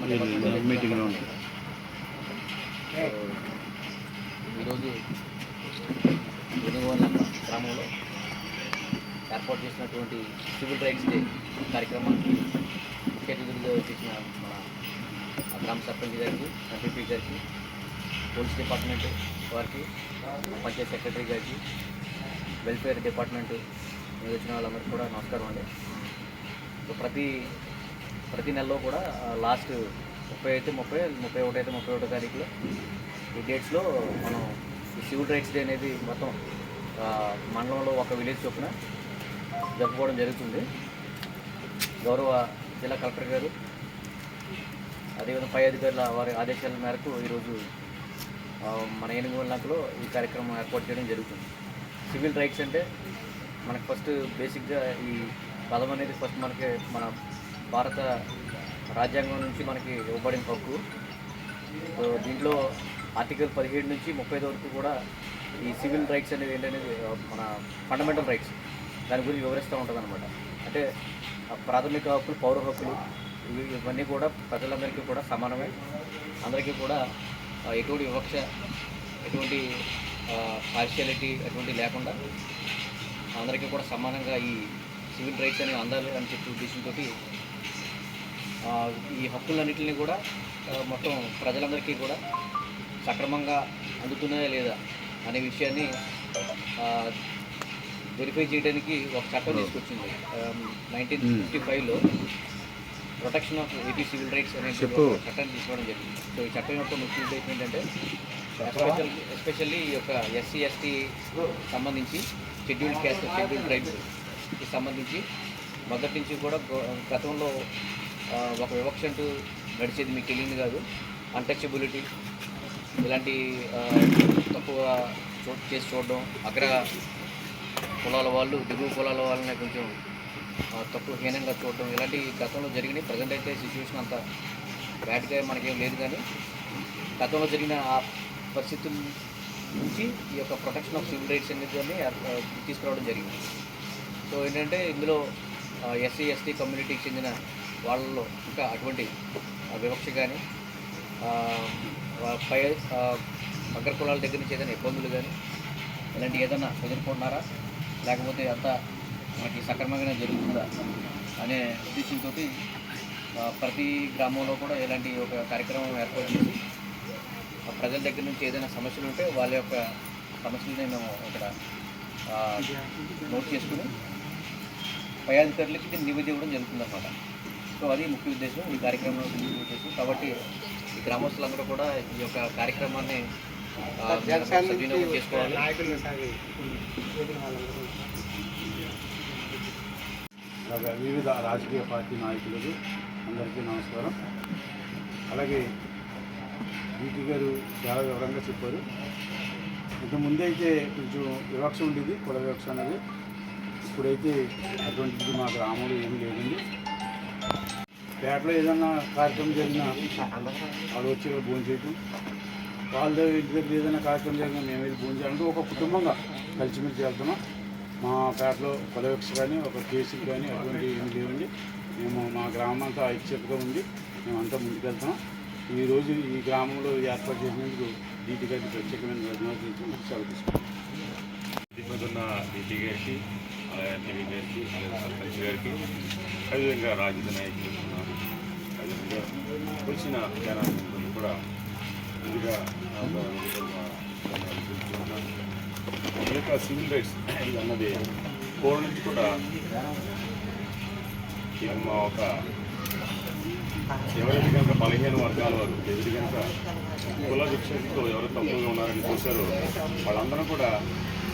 మీటింగ్లో ఉంటుంది. ఈరోజు వెనుగోళ్ళ గ్రామంలో ఏర్పాటు చేసినటువంటి సివిల్ రైట్స్ డే కార్యక్రమానికి ముఖ్య అతిథులుగా చేసిన మన గ్రామ సర్పంచ్ గారికి, ఎంపీపీ గారికి, పోలీస్ డిపార్ట్మెంట్ వారికి, పంచాయత్ సెక్రటరీ గారికి, వెల్ఫేర్ డిపార్ట్మెంట్ వచ్చిన వాళ్ళందరికీ కూడా నమస్కారం అండి. సో ప్రతి నెలలో కూడా లాస్ట్ 30 అయితే 31 అయితే 31 తారీఖులో ఈ డేట్స్లో మనం ఈ సివిల్ రైట్స్ డే అనేది మొత్తం మండలంలో ఒక విలేజ్ చొప్పున జరుపుకోవడం జరుగుతుంది. గౌరవ జిల్లా కలెక్టర్ గారు అదేవిధంగా పై అధికారుల వారి ఆదేశాల మేరకు ఈరోజు మన ఏనుగులకు ఈ కార్యక్రమం ఏర్పాటు చేయడం జరుగుతుంది. సివిల్ రైట్స్ అంటే మనకు ఫస్ట్ బేసిక్గా ఈ పదం అనేది ఫస్ట్ మనకి మన భారత రాజ్యాంగం నుంచి మనకి ఇవ్వబడిన హక్కు. సో దీంట్లో ఆర్టికల్ 17 నుంచి 35 వరకు కూడా ఈ సివిల్ రైట్స్ అనేది ఏంటనేది మన ఫండమెంటల్ రైట్స్ దాని గురించి వివరిస్తూ ఉంటుంది అనమాట. అంటే ప్రాథమిక హక్కులు, పౌర హక్కులు ఇవన్నీ కూడా ప్రజలందరికీ కూడా సమానమే. అందరికీ కూడా ఎటువంటి వివక్ష, ఎటువంటి పార్షియాలిటీ ఎటువంటి లేకుండా అందరికీ కూడా సమానంగా ఈ సివిల్ రైట్స్ అనేవి అందాలి అని చెప్పి ఉద్దేశంతో ఈ హక్కులన్నింటినీ కూడా మొత్తం ప్రజలందరికీ కూడా సక్రమంగా అందుతున్నాయా లేదా అనే విషయాన్ని వెరిఫై చేయడానికి ఒక చట్టం తీసుకొచ్చింది 1955లో. ప్రొటెక్షన్ ఆఫ్ సివిల్ రైట్స్ అనే చట్టాన్ని తీసుకోవడం జరిగింది. సో ఈ చట్టం యొక్క ముఖ్య ఉద్దేశం ఏంటంటే ఎస్పెషల్లీ ఈ యొక్క ఎస్సీ ఎస్టీ సంబంధించి, షెడ్యూల్డ్ క్యాస్ట్, షెడ్యూల్డ్ ట్రైబ్స్కి సంబంధించి మొదటి నుంచి కూడా గతంలో ఒక వివక్ష అంటూ నడిచేది మీకు తెలియదు కాదు. అన్టచబిలిటీ ఇలాంటి తక్కువ చేసి చూడడం, అగ్ర కులాల వాళ్ళు దిగువ కులాల వాళ్ళని కొంచెం తక్కువ హీనంగా చూడడం, ఇలాంటి గతంలో జరిగినాయి. ప్రజెంట్ అయితే సిచ్యువేషన్ అంత బ్యాడ్గా మనకేం లేదు, కానీ గతంలో జరిగిన ఆ పరిస్థితుల నుంచి ఈ యొక్క ప్రొటెక్షన్ ఆఫ్ సివిల్ రైట్స్ అనేది తీసుకురావడం జరిగింది. సో ఏంటంటే ఇందులో ఎస్సీ ఎస్టీ కమ్యూనిటీకి చెందిన వాళ్ళలో ఇంకా అటువంటి వివక్ష కానీ, పై అగ్ర కులాల దగ్గర నుంచి ఏదైనా ఇబ్బందులు కానీ ఇలాంటి ఏదైనా ఎదుర్కొంటున్నారా, లేకపోతే అంతా మనకి సక్రమంగానే జరుగుతుందా అనే ఉద్దేశంతో ప్రతి గ్రామంలో కూడా ఇలాంటి ఒక కార్యక్రమం ఏర్పాటు చేసి ప్రజల దగ్గర నుంచి ఏదైనా సమస్యలు ఉంటే వాళ్ళ యొక్క సమస్యలని మేము ఇక్కడ నోట్ చేసుకుని పై అధికారులకి ఇది నివేదిక ఇవ్వడం జరుగుతుందన్నమాట. సో అది ముఖ్య ఉద్దేశం ఈ కార్యక్రమంలో ఉద్దేశం. కాబట్టి ఈ గ్రామస్తులందరూ కూడా ఈ యొక్క కార్యక్రమాన్ని సద్వినియోగం చేసుకోవాలి. వివిధ రాజకీయ పార్టీ నాయకులకు అందరికీ నమస్కారం. అలాగే వీటి గారు చాలా వివరంగా చెప్పారు. ఇంతకుముందైతే కొంచెం వివక్ష ఉండేది, కుల వివక్ష అనేది. ఇప్పుడైతే అటువంటిది మా గ్రామంలో ఏమీ లేదండి. పేటలో ఏదన్నా కార్యక్రమం జరిగినా వాళ్ళు వచ్చి భోజనం చేయటం, వాళ్ళ ఇంటి దగ్గర ఏదైనా కార్యక్రమం జరిగినా మేము వెళ్ళి భోజనం చేయాలంటే ఒక కుటుంబంగా కలిసిమెలిసి వెళ్తున్నాం. మా పేటలో కుల వివక్ష కానీ ఒక కేసులు కానీ అటువంటి ఏమి లేవండి. మేము మా గ్రామం అంతా ఐక్యతగా ఉంది, మేమంతా ముందుకెళ్తాం. ఈరోజు ఈ గ్రామంలో ఏర్పాటు చేసినందుకు డీటీ గారికి ప్రత్యేకమైన ధన్యవాదాలు సెలవు తీసుకుంటాం. డీటీ గారికి, ఎంపీ గారికి, సర్పంచ్ గారికి, అదేవిధంగా రాజకీయ నాయకులు ఉన్నారు, అదేవిధంగా వచ్చిన జనాలు కూడా ముందుగా ఈ యొక్క సివిల్ రైట్స్ అన్నది కోర్ నుంచి కూడా ఇది మా ఒక ఎవరైతే కనుక బలహీన వర్గాల వారు, ఎవరి కనుక కుల విక్షతో ఎవరు తప్పుగా ఉన్నారని చూశారో వాళ్ళందరూ కూడా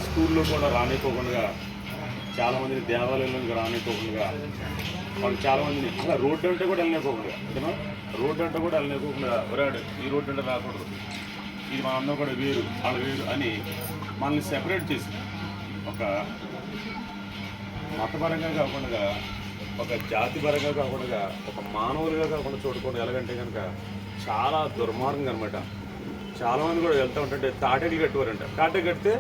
స్కూల్లో కూడా రానిపోకుండా, చాలామందిని దేవాలయంలోకి రానిపోకుండా, వాళ్ళు చాలామందిని అలా రోడ్డు అంటే కూడా వెళ్ళనిపోకుండా, ఓకేనా, రోడ్డు అంటే కూడా వెళ్ళనిపోకుండా ఎవరాడు ఈ రోడ్డు అంటే రాకూడదు, ఇది మనందరం కూడా వేరు వాళ్ళు వేరు అని మనల్ని సెపరేట్ చేసి ఒక మతపరంగా కాకుండా, ఒక జాతిపరంగా కాకుండా, ఒక మానవులుగా కాకుండా చూడకుండా ఎలాగంటే కనుక చాలా దుర్మార్గం అనమాట. చాలామంది కూడా వెళ్తూ ఉంటుంటే తాటెలు కట్టువారంట. తాటె కడితే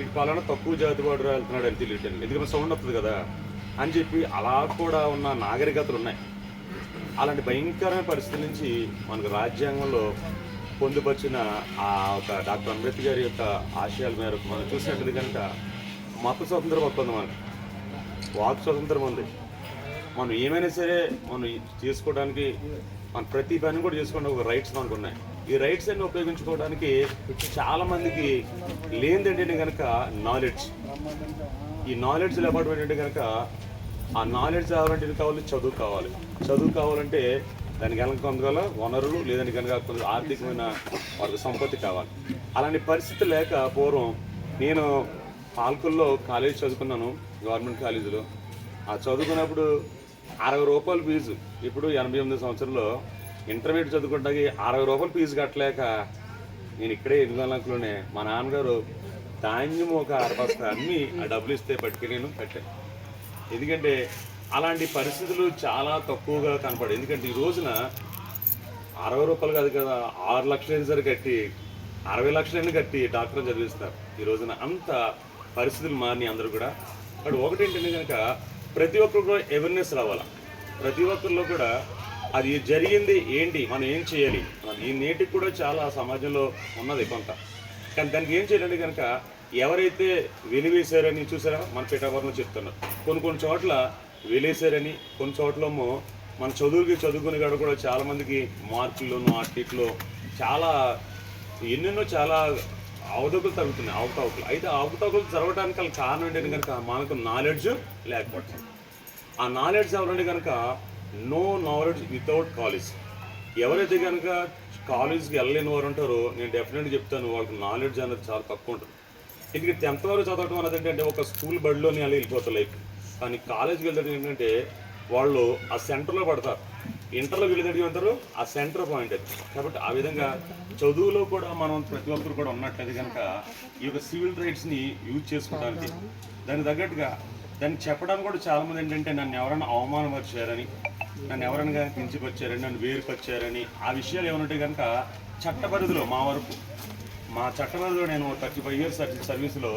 ఇటు పలానా తక్కువ జాతి వాడు వెళ్తున్నాడు అని తెలియటండి, ఎందుకంటే సౌండ్ వస్తుంది కదా అని చెప్పి అలా కూడా ఉన్న నాగరికతలు ఉన్నాయి. అలాంటి భయంకరమైన పరిస్థితి నుంచి మనకు రాజ్యాంగంలో పొందుపరిచిన ఆ ఒక డాక్టర్ అంబేద్కర్ గారి యొక్క ఆశయాల మేరకు మనం చూసినట్టు కనుక మత స్వతంత్రం వస్తుంది, మనకు వాక్ స్వతంత్రం ఉంది. మనం ఏమైనా సరే మనం చేసుకోవడానికి మన ప్రతి పని కూడా చేసుకోవడానికి ఒక రైట్స్ మనకు ఉన్నాయి. ఈ రైట్స్ అన్ని ఉపయోగించుకోవడానికి చాలామందికి లేనిదేంటంటే కనుక నాలెడ్జ్. ఈ నాలెడ్జ్ లేకపోవడం ఏంటంటే కనుక ఆ నాలెడ్జ్ రావాలంటే కావాలి, చదువు కావాలంటే దానికి కనుక కొంతకాల వనరులు లేదని కనుక కొంత ఆర్థికమైన వాళ్ళకి సంపత్తి కావాలి. అలాంటి పరిస్థితి లేక పూర్వం నేను పాల్కొల్లో కాలేజ్ చదువుకున్నాను, గవర్నమెంట్ కాలేజీలో. ఆ చదువుకున్నప్పుడు 60 రూపాయలు ఫీజు. ఇప్పుడు 88 సంవత్సరంలో ఇంటర్మీడియట్ చదువుకుంటాకి 60 రూపాయలు ఫీజు కట్టలేక నేను ఇక్కడే ఎదుగులోనే మా నాన్నగారు ధాన్యం ఒక 6 బస్తా అమ్మి ఆ డబ్బులు ఇస్తే పట్టుకుని నేను కట్టాను. ఎందుకంటే అలాంటి పరిస్థితులు చాలా తక్కువగా కనపడాయి. ఎందుకంటే ఈ రోజున 60 రూపాయలు కాదు కదా, 6 లక్షలైనా సరే కట్టి 60 లక్షలైనా కట్టి డాక్టర్ చదివిస్తారు. ఈ రోజున అంత పరిస్థితులు మారినాయి అందరూ కూడా. బట్ ఒకటి ఏంటంటే కనుక ప్రతి ఒక్కరు కూడా అవేర్నెస్ రావాలి. ప్రతి ఒక్కరిలో కూడా అది జరిగింది ఏంటి, మనం ఏం చేయాలి, ఈ నేటికి కూడా చాలా సమాజంలో ఉన్నది కొంత. కానీ దానికి ఏం చేయాలంటే కనుక ఎవరైతే వెలివేశారని చూసారా మన పిఠాపురంలో చెప్తున్నారు. కొన్ని చోట్ల వెలేశారని, కొన్ని చోట్లేమో మన చదువుకునే కాడ కూడా చాలామందికి మార్కుల్లోనూ ఆర్టిట్లో చాలా ఎన్నెన్నో చాలా అవతవకలు తగ్గుతున్నాయి, అవకతవకలు. అయితే ఆ అవకతవకలు జరగడానికి వాళ్ళ కారణం ఏంటంటే కనుక మనకు నాలెడ్జ్ లేకపోవడం. ఆ నాలెడ్జ్ ఎవరంటే కనుక నో నాలెడ్జ్ వితౌట్ కాలేజ్. ఎవరైతే కనుక కాలేజ్కి వెళ్ళలేని వారు ఉంటారో నేను డెఫినెట్గా చెప్తాను వాళ్ళకి నాలెడ్జ్ అనేది చాలా తక్కువ ఉంటుంది. ఎందుకంటే 10th వరకు చదవడం అనేది ఏంటంటే ఒక స్కూల్ బడిలోనే అలా వెళ్ళిపోతారు లైఫ్. కానీ కాలేజ్కి వెళ్ళడం ఏంటంటే వాళ్ళు ఆ సెంటర్లో పడతారు. ఇంటర్లో వెళ్ళేటట్టు ఉంటారు, ఆ సెంటర్ పాయింట్ అది. కాబట్టి ఆ విధంగా చదువులో కూడా మనం ప్రతి ఒక్కరు కూడా ఉన్నట్లయితే కనుక ఈ యొక్క సివిల్ రైట్స్ని యూజ్ చేసుకోవడానికి దానికి తగ్గట్టుగా దాన్ని చెప్పడానికి కూడా చాలామంది ఏంటంటే నన్ను ఎవరైనా అవమానపరిచారని, నన్ను ఎవరైనా కించపరిచారని, నన్ను వేరుపరిచారని ఆ విషయాలు ఏమంటే కనుక చట్టపరిధిలో మా చట్టపరిధిలో నేను 35 years సర్వీస్లో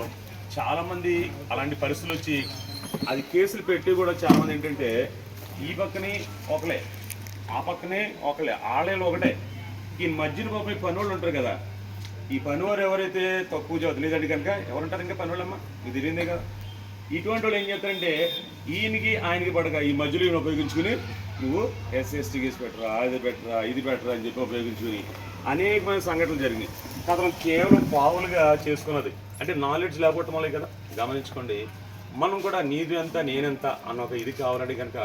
చాలామంది అలాంటి పరిస్థితులు వచ్చి అది కేసులు పెట్టి కూడా చాలామంది ఏంటంటే ఈ పక్కనే ఒకలే ఆ పక్కనే ఒకలే ఆడేళ్ళు ఒకటే ఈ మధ్యన పాపం ఈ పనివాళ్ళు ఉంటారు కదా, ఈ పనివారు ఎవరైతే తక్కువ చదవలేదంటే కనుక ఎవరుంటారు ఇంకా పనివాళ్ళమ్మా ఇది తెలియదే కదా. ఇటువంటి వాళ్ళు ఏం చేస్తారంటే ఈయనకి ఆయనకి పడక ఈ మధ్యలో ఈయన ఉపయోగించుకుని నువ్వు SST కేసు పెట్టరా, ఇది పెట్టరా అని చెప్పి ఉపయోగించుకుని అనేకమైన సంఘటనలు జరిగినాయి. అతను కేవలం పావులుగా చేసుకున్నది అంటే నాలెడ్జ్ లేకపోవటం వల్లే కదా. గమనించుకోండి, మనం కూడా నీది ఎంత నేనెంత అన్న ఒక ఇది కావాలంటే కనుక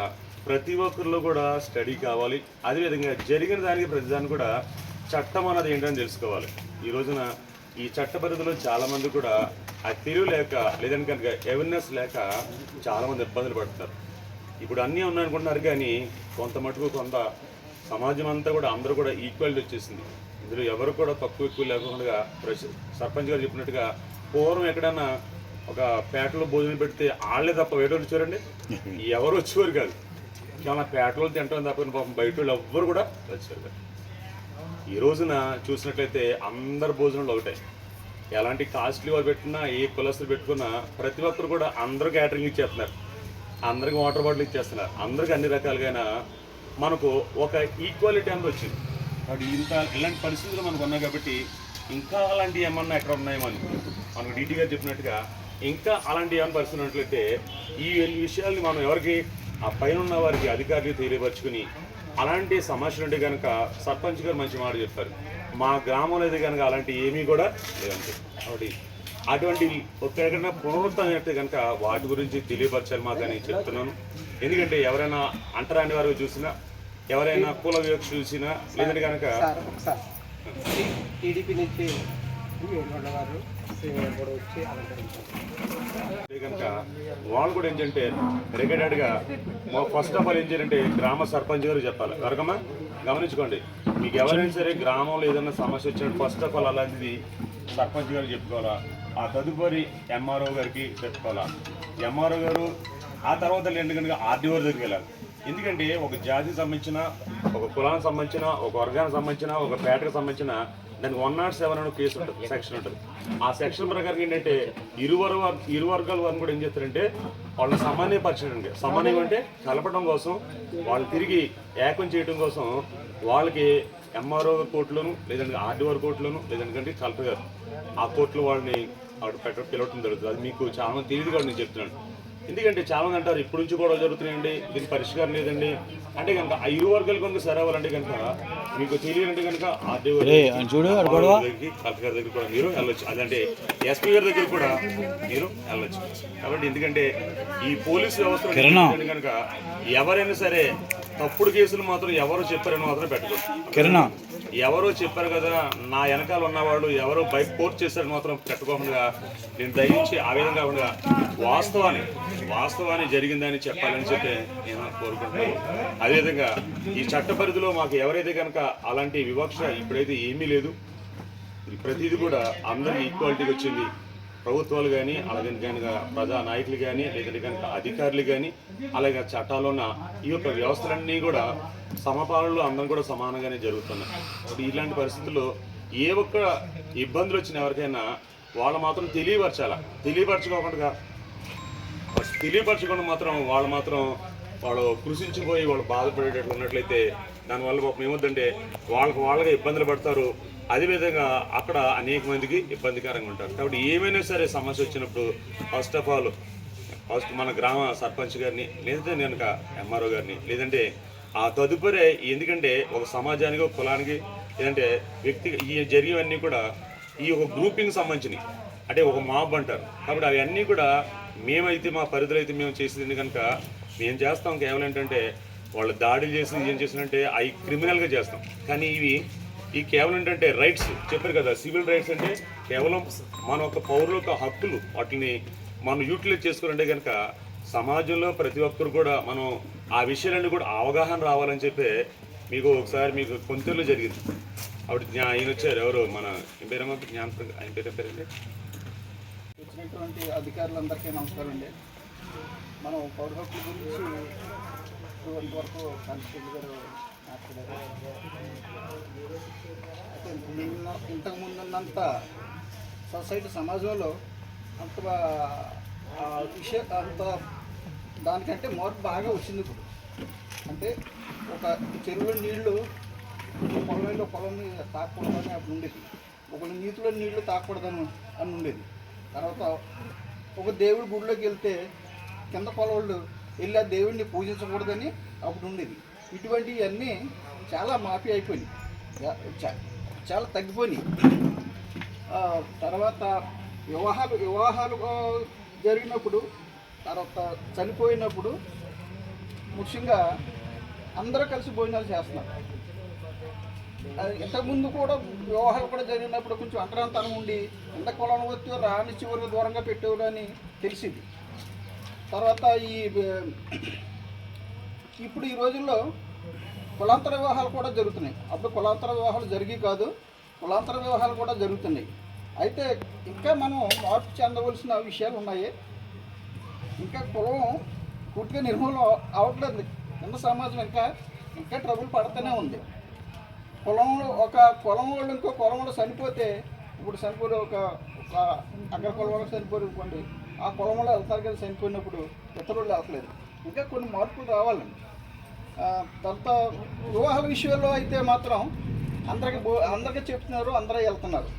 ప్రతి ఒక్కరిలో కూడా స్టడీ కావాలి. అదేవిధంగా జరిగిన దానికి ప్రతిదాన్ని కూడా చట్టం అన్నది ఏంటని తెలుసుకోవాలి. ఈ రోజున ఈ చట్ట పరిధిలో చాలామంది కూడా అది తెలివి లేక లేదంటే కనుక అవేర్నెస్ లేక చాలామంది ఇబ్బందులు పడతారు. ఇప్పుడు అన్నీ ఉన్నాయనుకుంటున్నారు కానీ కొంత మటుకు కొంత సమాజం అంతా కూడా అందరూ కూడా ఈక్వాలిటీ వచ్చేసింది. ఇందులో ఎవరు కూడా తక్కువ ఎక్కువ లేకుండా సర్పంచ్ గారు చెప్పినట్టుగా పూర్వం ఎక్కడన్నా ఒక పేటలో భోజనం పెడితే వాళ్ళే తప్ప బయట వచ్చారండి, ఎవరు వచ్చేవారు కాదు. చాలా పేటలో తింటాం తప్ప పాపం బయట వాళ్ళు ఎవ్వరు కూడా వచ్చారు కాదు. ఈ రోజున చూసినట్లయితే అందరు భోజనాలు ఒకటే. ఎలాంటి కాస్ట్లీ వాళ్ళు పెట్టినా ఏ కులస్తులు పెట్టుకున్నా ప్రతి ఒక్కరు కూడా అందరూ క్యాటరింగ్ ఇచ్చేస్తున్నారు, అందరికి వాటర్ బాటిల్ ఇచ్చేస్తున్నారు, అందరికి అన్ని రకాలుగా మనకు ఒక ఈక్వాలిటీ అనేది వచ్చింది. కాబట్టి ఇలాంటి పరిస్థితులు మనకు ఉన్నాయి. కాబట్టి ఇంకా అలాంటివి ఏమన్నా ఎక్కడ ఉన్నాయేమో అని మనకు DT గారు చెప్పినట్టుగా ఇంకా అలాంటి ఏమైనా పరిస్థితులు ఉన్నట్లయితే ఈ విషయాల్ని మనం ఎవరికి ఆ పైన ఉన్న వారికి అధికారులు తెలియపరుచుకుని అలాంటి సమస్యలు ఉంటే కనుక సర్పంచ్ గారు మంచి మాట చెప్పారు. మా గ్రామంలో అయితే కనుక అలాంటి ఏమీ కూడా లేదంటే కాబట్టి అటువంటి ఎక్కడైనా పునరుద్ధరణ అయితే కనుక వాటి గురించి తెలియపరచాలి మాకు అని చెప్తున్నాను. ఎందుకంటే ఎవరైనా అంటరాని వారు చూసినా ఎవరైనా కుల వివక్ష చూసినా లేదంటే కనుక టీడీపీ నుంచి కనుక వాళ్ళు కూడా ఏంటంటే రెగ్యులర్గా ఫస్ట్ ఆఫ్ ఆల్ ఏం చేయాలంటే గ్రామ సర్పంచ్ గారు చెప్పాలి. కనుకమ్మా గమనించుకోండి, మీకు ఎవరైనా సరే గ్రామంలో ఏదైనా సమస్య వచ్చినట్టు ఫస్ట్ ఆఫ్ ఆల్ అలాంటిది సర్పంచ్ గారు చెప్పుకోవాలా, ఆ తదుపరి MRO గారికి చెప్పుకోవాలా. MRO గారు ఆ తర్వాత ఎందుకంటే RDO దగ్గరికి వెళ్ళాలి. ఎందుకంటే ఒక జాతికి సంబంధించిన, ఒక కులానికి సంబంధించిన, ఒక వర్గానికి సంబంధించిన, ఒక పేటకు సంబంధించిన దానికి 107 అనే కేసు ఉంటుంది, సెక్షన్ ఉంటుంది. ఆ సెక్షన్ ప్రకారం ఏంటంటే ఇరు వర్గాల వారిని కూడా ఏం చేస్తారంటే వాళ్ళని సమన్వయపరచడానికి, సమన్వయం అంటే కలపడం కోసం, వాళ్ళు తిరిగి ఏకం చేయడం కోసం వాళ్ళకి ఎంఆర్ఓ కోర్టులోను, లేదంటే ఆర్డీఓ కోర్టులోను, లేదంటే కలెక్టర్ గారు ఆ కోర్టులో వాళ్ళని అక్కడ పిలవటం జరుగుతుంది. అది మీకు చాలా మంది తెలియదు కూడా నేను చెప్తున్నాను. ఎందుకంటే చాలా మంది అంటారు ఇప్పటి నుంచి కూడా జరుగుతున్నాయండి, దీనికి పరిష్కారం లేదండి అంటే కనుక ఆ ఇరు వర్గాలు కనుక సరి అవ్వాలంటే కనుక మీకు తెలియాలంటే కనుక ఆర్డీఓ దగ్గరికి, కలెక్టర్ గారి దగ్గర కూడా మీరు వెళ్ళొచ్చు, అదంటే ఎస్పీ గారి దగ్గర కూడా మీరు వెళ్ళొచ్చు. కాబట్టి ఎందుకంటే ఈ పోలీసు వ్యవస్థ కనుక ఎవరైనా సరే తప్పుడు కేసులు మాత్రం ఎవరు చెప్పారని మాత్రం పెట్టుకోండి. ఎవరో చెప్పారు కదా నా వెనకాల ఉన్నవాళ్ళు ఎవరో బైక్ పోర్ట్ చేశారని మాత్రం పెట్టుకోకుండా నేను దయించి ఆ విధంగా కాకుండా వాస్తవాన్ని జరిగిందని చెప్పాలని చెప్పి నేను కోరుకుంటున్నాను. అదేవిధంగా ఈ చట్ట పరిధిలో మాకు ఎవరైతే కనుక అలాంటి వివక్ష ఇప్పుడైతే ఏమీ లేదు, ప్రతిదీ కూడా అందరికీ ఈక్వాలిటీకి వచ్చింది. ప్రభుత్వాలు కానీ, అలాగే కనుక ప్రజా నాయకులు కానీ, లేదంటే కనుక అధికారులు కానీ, అలాగే చట్టాల్లో ఉన్న ఈ యొక్క వ్యవస్థలన్నీ కూడా సమపాలనలో అందరం కూడా సమానంగానే జరుగుతున్నాయి. ఇప్పుడు ఇలాంటి పరిస్థితుల్లో ఏ ఒక్క ఇబ్బందులు వచ్చిన ఎవరికైనా వాళ్ళు మాత్రం తెలియపరచకుండా మాత్రం వాళ్ళు కృషించిపోయి వాళ్ళు బాధపడేటట్లు ఉన్నట్లయితే దానివల్ల పాపం ఏమవుతుందంటే వాళ్ళగా ఇబ్బందులు పడతారు. అదేవిధంగా అక్కడ అనేక మందికి ఇబ్బందికరంగా ఉంటారు. కాబట్టి ఏమైనా సరే సమస్య వచ్చినప్పుడు ఫస్ట్ మన గ్రామ సర్పంచ్ గారిని, లేదంటే కనుక ఎంఆర్ఓ గారిని, లేదంటే ఆ తదుపరి ఎందుకంటే ఒక సమాజానికి, ఒక కులానికి, లేదంటే వ్యక్తికి ఈ జరిగేవన్నీ కూడా ఈ ఒక గ్రూపింగ్ సంబంధించినవి, అంటే ఒక మాబ్ అంటారు. కాబట్టి అవన్నీ కూడా మేమైతే మా పరిధిలో అయితే మేము చేసేది కనుక మేము చేస్తాం. కేవలం ఏంటంటే వాళ్ళు దాడులు చేసి ఏం చేసినంటే అవి క్రిమినల్గా చేస్తాం. కానీ ఈ కేవలం ఏంటంటే రైట్స్ చెప్పారు కదా, సివిల్ రైట్స్ అంటే కేవలం మన ఒక పౌరుల యొక్క హక్కులు, వాటిని మనం యూటిలైజ్ చేసుకోవాలంటే కనుక సమాజంలో ప్రతి ఒక్కరు కూడా మనం ఆ విషయాలన్నీ కూడా అవగాహన రావాలని చెప్పి మీకు ఒకసారి మీకు కొంచెంలో జరిగింది. అప్పుడు ఆయన వచ్చారు, ఎవరు మన పేరమ్మా ఆయన పేరంటే వచ్చినటువంటి అధికారులందరికీ నమస్కారం అండి. మనం పౌర హక్కుల గురించి ఇంతవరకు కానిస్టేబుల్ గారు మాట్లాడారు. అయితే ఇంతకు ముందున్నంత సొసైటీ సమాజంలో అంత అంత దానికంటే మార్పు బాగా వచ్చింది. ఇప్పుడు అంటే ఒక చెరువులో నీళ్లు పొలంని తాకూడదని అప్పుడు ఉండేది, ఒక నీటిలో నీళ్లు తాకూడదని అని ఉండేది. తర్వాత ఒక దేవుడి గుడిలోకి వెళ్తే కింద పొలవాళ్ళు వెళ్ళి ఆ దేవుడిని పూజించకూడదని అప్పుడు ఉండేది. ఇటువంటివన్నీ చాలా మాఫీ అయిపోయినాయి, చాలా తగ్గిపోయినాయి. తర్వాత వివాహాలు జరిగినప్పుడు, తర్వాత చనిపోయినప్పుడు ముఖ్యంగా అందరూ కలిసి భోజనాలు చేస్తున్నారు. ఇంతకుముందు కూడా వివాహాలు కూడా జరిగినప్పుడు కొంచెం అంతరాంతరం ఉండి ఎంత కులం వచ్చో రాని చివరికి దూరంగా పెట్టేవారు అని తెలిసింది. తర్వాత ఇప్పుడు ఈ రోజుల్లో కులాంతర వివాహాలు కూడా జరుగుతున్నాయి. అప్పుడు కులాంతర వివాహాలు జరిగి కాదు, కులాంతర వివాహాలు కూడా జరుగుతున్నాయి. అయితే ఇంకా మనం మార్పు చెందవలసిన విషయాలు ఉన్నాయి. ఇంకా కులం పూర్తిగా నిర్మూలన అవ్వట్లేదు. కింద సమాజం ఇంకా ట్రబుల్ పడుతూనే ఉంది. ఒక కులం వాళ్ళు ఇంకో కులం వాళ్ళు చనిపోతే, ఇప్పుడు చనిపోయి ఒక అగ్ర కులం వాళ్ళు చనిపోయి అనుకోండి, ఆ కులం వాళ్ళు వెళ్తారు కదా, చనిపోయినప్పుడు ఇతర వాళ్ళు వెళ్తలేదు. ఇంకా కొన్ని మార్పులు రావాలండి. తర్వాత వివాహాల విషయంలో అయితే మాత్రం అందరికీ చెప్తున్నారు, అందరూ వెళ్తున్నారు.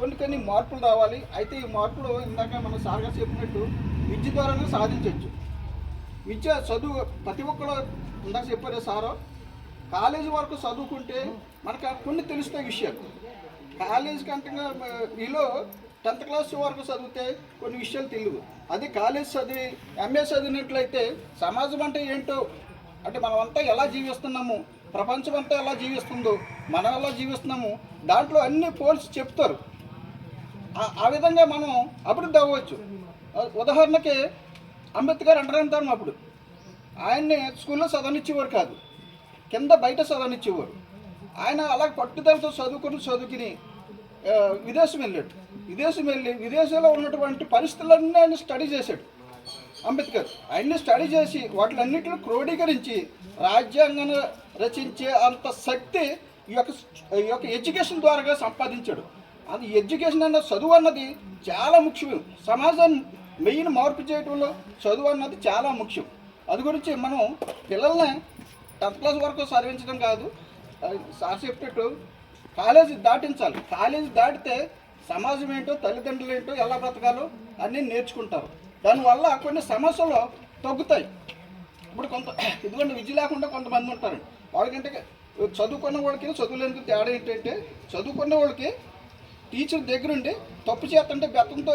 కొన్ని మార్పులు రావాలి. అయితే ఈ మార్పులు ఇందాక మన సార్ గారు చెప్పినట్టు విద్య ద్వారానే సాధించవచ్చు. చదువు ప్రతి ఒక్కరు ఇందాక చెప్పారు సారు, కాలేజీ వరకు చదువుకుంటే మనకు కొన్ని తెలుస్తాయి విషయాలు. కాలేజీ కంటే వీలో 10th క్లాస్ వరకు చదివితే కొన్ని విషయాలు తెలియదు. అది కాలేజ్ చదివి ఎంఏ చదివినట్లయితే సమాజం అంటే ఏంటో, అంటే మనమంతా ఎలా జీవిస్తున్నాము, ప్రపంచం అంతా ఎలా జీవిస్తుందో, మనం ఎలా జీవిస్తున్నాము, దాంట్లో అన్ని పోల్స్ చెప్తారు. ఆ విధంగా మనం అభివృద్ధి అవ్వచ్చు. ఉదాహరణకి అంబేద్కర్ అంటారు, అప్పుడు ఆయన్ని స్కూల్లో చదవనిచ్చేవారు కాదు, కింద బయట చదవనిచ్చేవారు. ఆయన అలా పట్టుదలతో చదువుకుని విదేశం వెళ్ళి విదేశంలో ఉన్నటువంటి పరిస్థితులన్నీ ఆయన స్టడీ చేశాడు. అంబేద్కర్ ఆయన్ని స్టడీ చేసి వాటిలన్నిటిని క్రోడీకరించి రాజ్యాంగాన్ని రచించే అంత శక్తి ఈ యొక్క ఎడ్యుకేషన్ ద్వారా సంపాదించాడు. అది ఎడ్యుకేషన్ అన్న చదువు అన్నది చాలా ముఖ్యం. సమాజం మెయిన్ మార్పు చేయడంలో చదువు అన్నది చాలా ముఖ్యం. అది గురించి మనం పిల్లల్ని 10th క్లాస్ వరకు చదివించడం కాదు, సార్ చెప్పేట్టు కాలేజీ దాటించాలి. కాలేజీ దాటితే సమాజం ఏంటో, తల్లిదండ్రులు ఏంటో, ఎలా బ్రతకాలో అన్నీ నేర్చుకుంటారు. దానివల్ల కొన్ని సమస్యలు తగ్గుతాయి. ఇప్పుడు ఇదిగోండి విద్య లేకుండా కొంతమంది ఉంటారు. వాళ్ళకంటే చదువుకున్న వాళ్ళకి చదువులేని తేడా ఏంటంటే, చదువుకున్న వాళ్ళకి టీచర్ దగ్గరుండి తప్పు చేస్తుంటే బెత్తంతో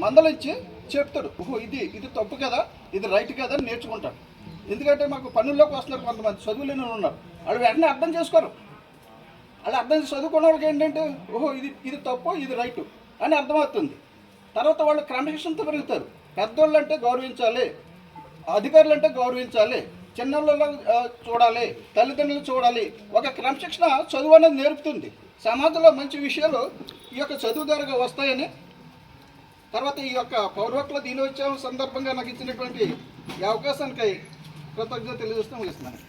మందలించి చెప్తాడు, ఓహో ఇది తప్పు కదా, ఇది రైట్ కదా అని నేర్చుకుంటాడు. ఎందుకంటే మాకు పనుల్లోకి వస్తున్నారు కొంతమంది చదువులేని ఉన్నారు, వాళ్ళు వెంటనే అర్థం చేసుకోరు. వాళ్ళు అర్థం చదువుకున్న వాళ్ళకి ఏంటంటే, ఓహో ఇది తప్పు, ఇది రైటు అని అర్థమవుతుంది. తర్వాత వాళ్ళు క్రమశిక్షణతో పెరుగుతారు. పెద్దోళ్ళు అంటే గౌరవించాలి, అధికారులు అంటే గౌరవించాలి, చిన్నోళ్ళలో చూడాలి, తల్లిదండ్రులు చూడాలి. ఒక క్రమశిక్షణ చదువు అనేది నేర్పుతుంది. సమాజంలో మంచి విషయాలు ఈ యొక్క చదువు ద్వారా వస్తాయని, తర్వాత ఈ యొక్క పౌర హక్కుల దినోత్సవం సందర్భంగా నాకు ఇచ్చినటువంటి ఈ అవకాశానికి కృతజ్ఞత తెలియజేస్తూ ముగిస్తున్నాను.